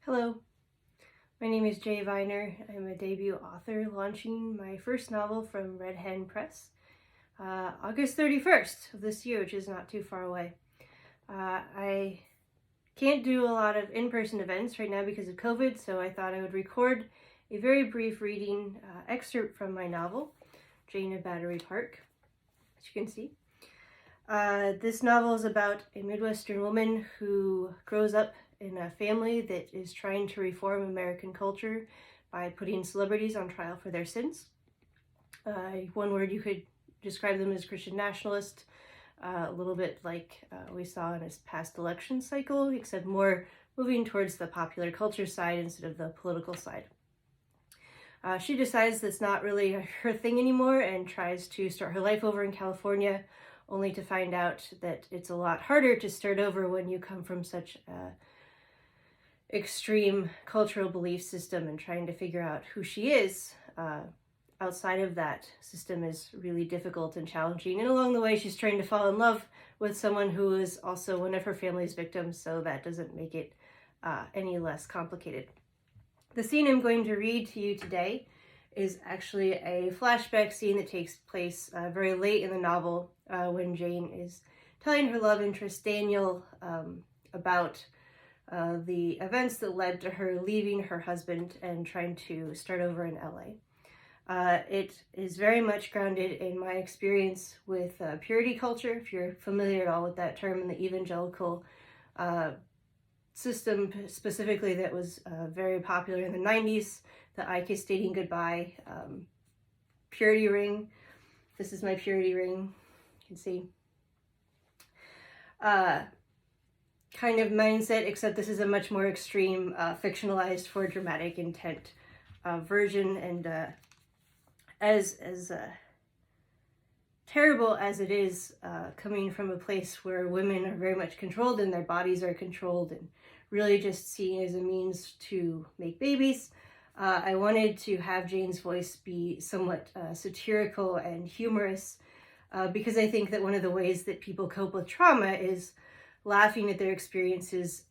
Hello, my name is Jaye Viner. I'm a debut author launching my first novel from Red Hen Press August 31st of this year, which is not too far away. I can't do a lot of in-person events right now because of COVID, so I thought I would record a very brief reading excerpt from my novel, Jane of Battery Park, as you can see. This novel is about a Midwestern woman who grows up in a family that is trying to reform American culture by putting celebrities on trial for their sins. One word you could describe them as Christian nationalist, a little bit like we saw in this past election cycle, except more moving towards the popular culture side instead of the political side. She decides that's not really her thing anymore and tries to start her life over in California, only to find out that it's a lot harder to start over when you come from such extreme cultural belief system, and trying to figure out who she is outside of that system is really difficult and challenging. And along the way, she's trying to fall in love with someone who is also one of her family's victims, so that doesn't make it any less complicated. The scene I'm going to read to you today is actually a flashback scene that takes place very late in the novel when Jane is telling her love interest Daniel about the events that led to her leaving her husband and trying to start over in LA. It is very much grounded in my experience with purity culture, if you're familiar at all with that term, in the evangelical system specifically that was very popular in the 90s, the I Kiss Dating Goodbye purity ring. This is my purity ring, you can see. Kind of mindset, except this is a much more extreme, fictionalized for dramatic intent version, and as terrible as it is, coming from a place where women are very much controlled and their bodies are controlled and really just seen as a means to make babies, I wanted to have Jane's voice be somewhat satirical and humorous, because I think that one of the ways that people cope with trauma is laughing at their experiences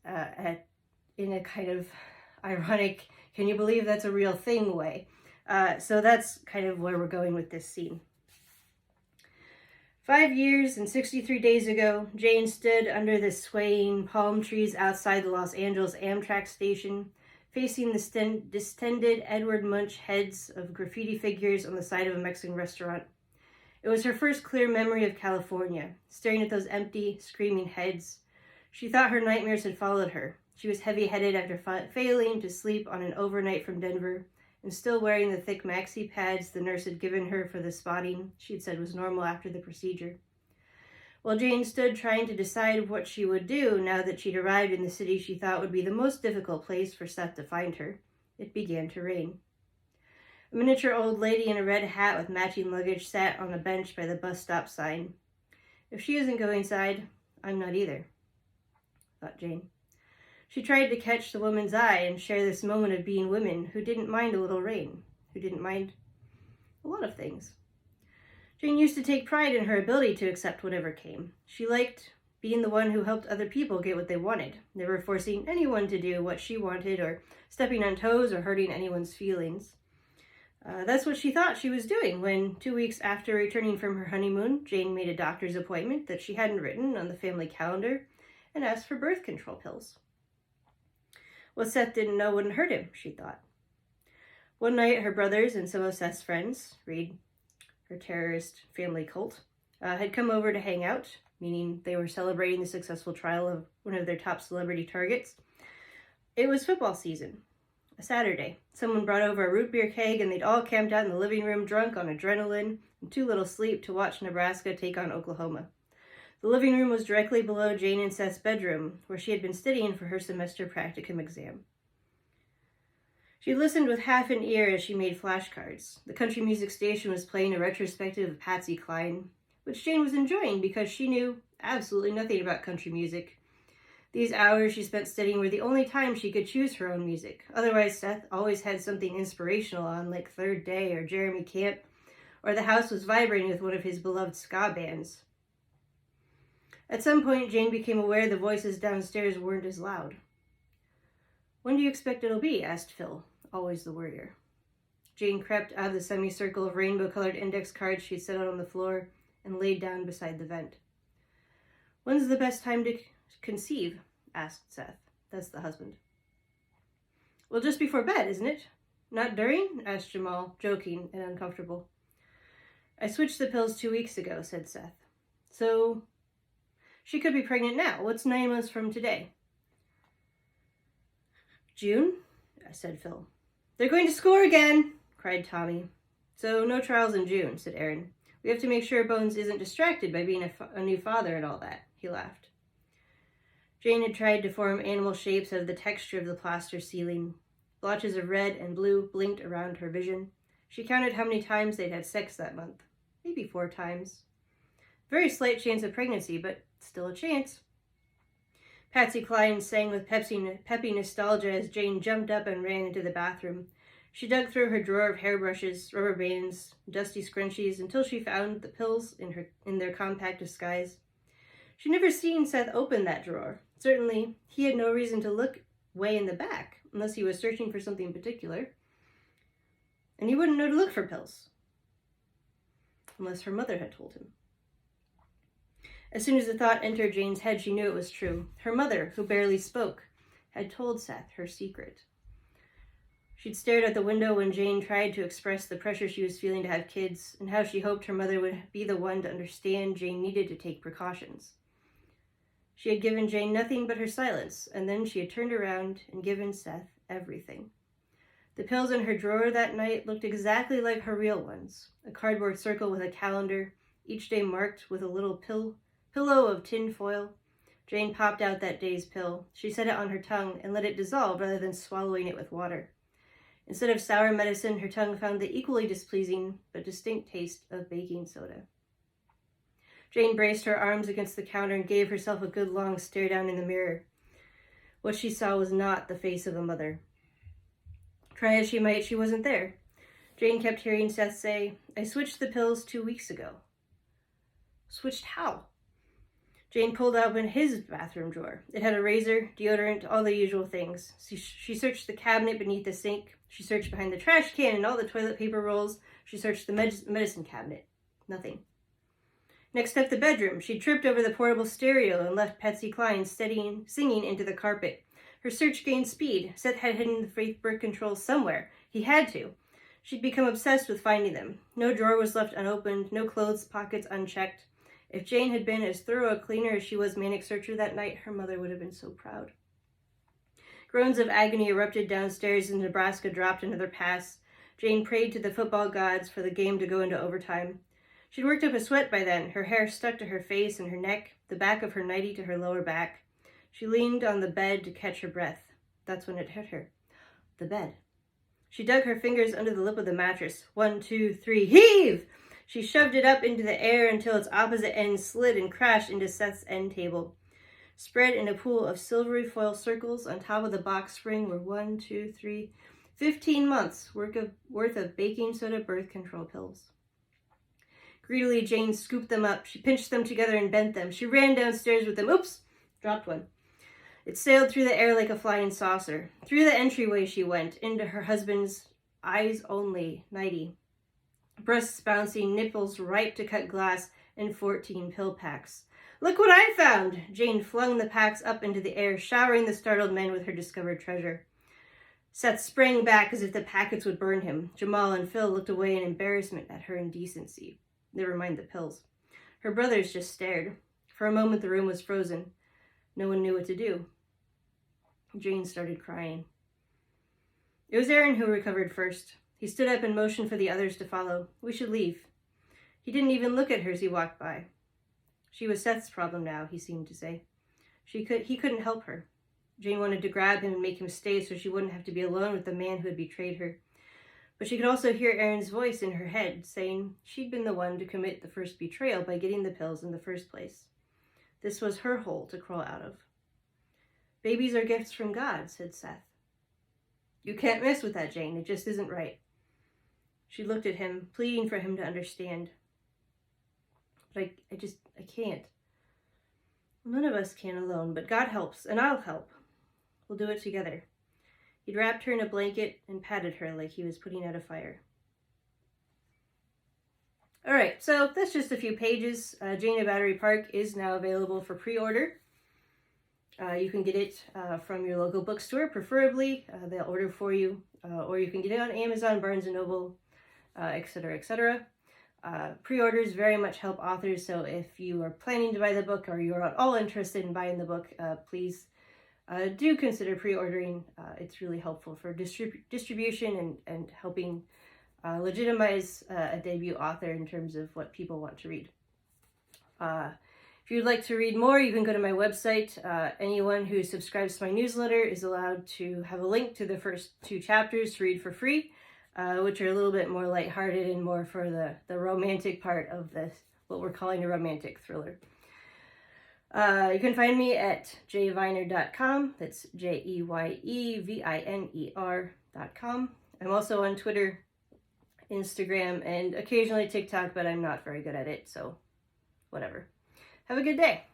in a kind of ironic, can you believe that's a real thing way. So that's kind of where we're going with this scene. 5 years and 63 days ago, Jane stood under the swaying palm trees outside the Los Angeles Amtrak station, facing the distended Edward Munch heads of graffiti figures on the side of a Mexican restaurant. It was her first clear memory of California, staring at those empty, screaming heads. She thought her nightmares had followed her. She was heavy-headed after failing to sleep on an overnight from Denver, and still wearing the thick maxi pads the nurse had given her for the spotting she'd said was normal after the procedure. While Jane stood trying to decide what she would do now that she'd arrived in the city she thought would be the most difficult place for Seth to find her, it began to rain. A miniature old lady in a red hat with matching luggage sat on a bench by the bus stop sign. If she isn't going inside, I'm not either, thought Jane. She tried to catch the woman's eye and share this moment of being women who didn't mind a little rain, who didn't mind a lot of things. Jane used to take pride in her ability to accept whatever came. She liked being the one who helped other people get what they wanted, never forcing anyone to do what she wanted or stepping on toes or hurting anyone's feelings. That's what she thought she was doing when, 2 weeks after returning from her honeymoon, Jane made a doctor's appointment that she hadn't written on the family calendar and asked for birth control pills. What Seth didn't know wouldn't hurt him, she thought. One night, her brothers and some of Seth's friends, read her terrorist family cult, had come over to hang out, meaning they were celebrating the successful trial of one of their top celebrity targets. It was football season, a Saturday. Someone brought over a root beer keg, and they'd all camped out in the living room drunk on adrenaline and too little sleep to watch Nebraska take on Oklahoma. The living room was directly below Jane and Seth's bedroom, where she had been studying for her semester practicum exam. She listened with half an ear as she made flashcards. The country music station was playing a retrospective of Patsy Cline, which Jane was enjoying because she knew absolutely nothing about country music. These hours she spent studying were the only time she could choose her own music. Otherwise, Seth always had something inspirational on, like Third Day or Jeremy Camp, or the house was vibrating with one of his beloved ska bands. At some point, Jane became aware the voices downstairs weren't as loud. When do you expect it'll be? Asked Phil, always the worrier. Jane crept out of the semicircle of rainbow-colored index cards she set out on the floor and laid down beside the vent. When's the best time to conceive? Asked Seth. That's the husband. Well, just before bed, isn't it? Not during? Asked Jamal, joking and uncomfortable. I switched the pills 2 weeks ago, said Seth. So, she could be pregnant now. What's 9 months from today? June? Said Phil. They're going to score again, cried Tommy. So, no trials in June, said Aaron. We have to make sure Bones isn't distracted by being a new father and all that. He laughed. Jane had tried to form animal shapes out of the texture of the plaster ceiling. Blotches of red and blue blinked around her vision. She counted how many times they'd had sex that month. Maybe 4 times. Very slight chance of pregnancy, but still a chance. Patsy Cline sang with peppy nostalgia as Jane jumped up and ran into the bathroom. She dug through her drawer of hairbrushes, rubber bands, dusty scrunchies until she found the pills in their compact disguise. She'd never seen Seth open that drawer. Certainly, he had no reason to look way in the back, unless he was searching for something particular. And he wouldn't know to look for pills. Unless her mother had told him. As soon as the thought entered Jane's head, she knew it was true. Her mother, who barely spoke, had told Seth her secret. She'd stared out the window when Jane tried to express the pressure she was feeling to have kids, and how she hoped her mother would be the one to understand Jane needed to take precautions. She had given Jane nothing but her silence, and then she had turned around and given Seth everything. The pills in her drawer that night looked exactly like her real ones, a cardboard circle with a calendar, each day marked with a little pillow of tin foil. Jane popped out that day's pill. She set it on her tongue and let it dissolve rather than swallowing it with water. Instead of sour medicine, her tongue found the equally displeasing but distinct taste of baking soda. Jane braced her arms against the counter and gave herself a good long stare down in the mirror. What she saw was not the face of a mother. Try as she might, she wasn't there. Jane kept hearing Seth say, I switched the pills 2 weeks ago. Switched how? Jane pulled open his bathroom drawer. It had a razor, deodorant, all the usual things. She searched the cabinet beneath the sink. She searched behind the trash can and all the toilet paper rolls. She searched the medicine cabinet. Nothing. Next up, the bedroom. She tripped over the portable stereo and left Patsy Cline singing into the carpet. Her search gained speed. Seth had hidden the faith birth controls somewhere. He had to. She'd become obsessed with finding them. No drawer was left unopened, no clothes pockets unchecked. If Jane had been as thorough a cleaner as she was manic searcher that night, her mother would have been so proud. Groans of agony erupted downstairs as Nebraska dropped another pass. Jane prayed to the football gods for the game to go into overtime. She'd worked up a sweat by then, her hair stuck to her face and her neck, the back of her nightie to her lower back. She leaned on the bed to catch her breath. That's when it hit her. The bed. She dug her fingers under the lip of the mattress. 1, 2, 3, heave! She shoved it up into the air until its opposite end slid and crashed into Seth's end table. Spread in a pool of silvery foil circles on top of the box spring were 1, 2, 3, 15 months worth of baking soda birth control pills. Greedily, Jane scooped them up. She pinched them together and bent them. She ran downstairs with them. Oops! Dropped one. It sailed through the air like a flying saucer. Through the entryway she went, into her husband's eyes-only nightie. Breasts bouncing, nipples ripe to cut glass, and 14 pill packs. Look what I found! Jane flung the packs up into the air, showering the startled men with her discovered treasure. Seth sprang back as if the packets would burn him. Jamal and Phil looked away in embarrassment at her indecency. Never mind the pills. Her brothers just stared. For a moment the room was frozen. No one knew what to do. Jane started crying. It was Aaron who recovered first. He stood up and motioned for the others to follow. We should leave. He didn't even look at her as he walked by. She was Seth's problem now, he seemed to say. He couldn't help her. Jane wanted to grab him and make him stay so she wouldn't have to be alone with the man who had betrayed her. But she could also hear Aaron's voice in her head, saying she'd been the one to commit the first betrayal by getting the pills in the first place. This was her hole to crawl out of. Babies are gifts from God, said Seth. You can't mess with that, Jane. It just isn't right. She looked at him, pleading for him to understand. But I can't. None of us can alone, but God helps, and I'll help. We'll do it together. He'd wrapped her in a blanket and patted her like he was putting out a fire. All right, so that's just a few pages. Jane of Battery Park is now available for pre-order. You can get it from your local bookstore, preferably. They'll order for you, or you can get it on Amazon, Barnes & Noble, etc., etc. Pre-orders very much help authors, so if you are planning to buy the book or you're at all interested in buying the book, please do consider pre-ordering. It's really helpful for distribution and helping legitimize a debut author in terms of what people want to read. If you'd like to read more, you can go to my website. Anyone who subscribes to my newsletter is allowed to have a link to the first 2 chapters to read for free, which are a little bit more lighthearted and more for the romantic part of this, what we're calling a romantic thriller. You can find me at jayeviner.com. That's JEYEVINER.com. I'm also on Twitter, Instagram, and occasionally TikTok, but I'm not very good at it, so whatever. Have a good day.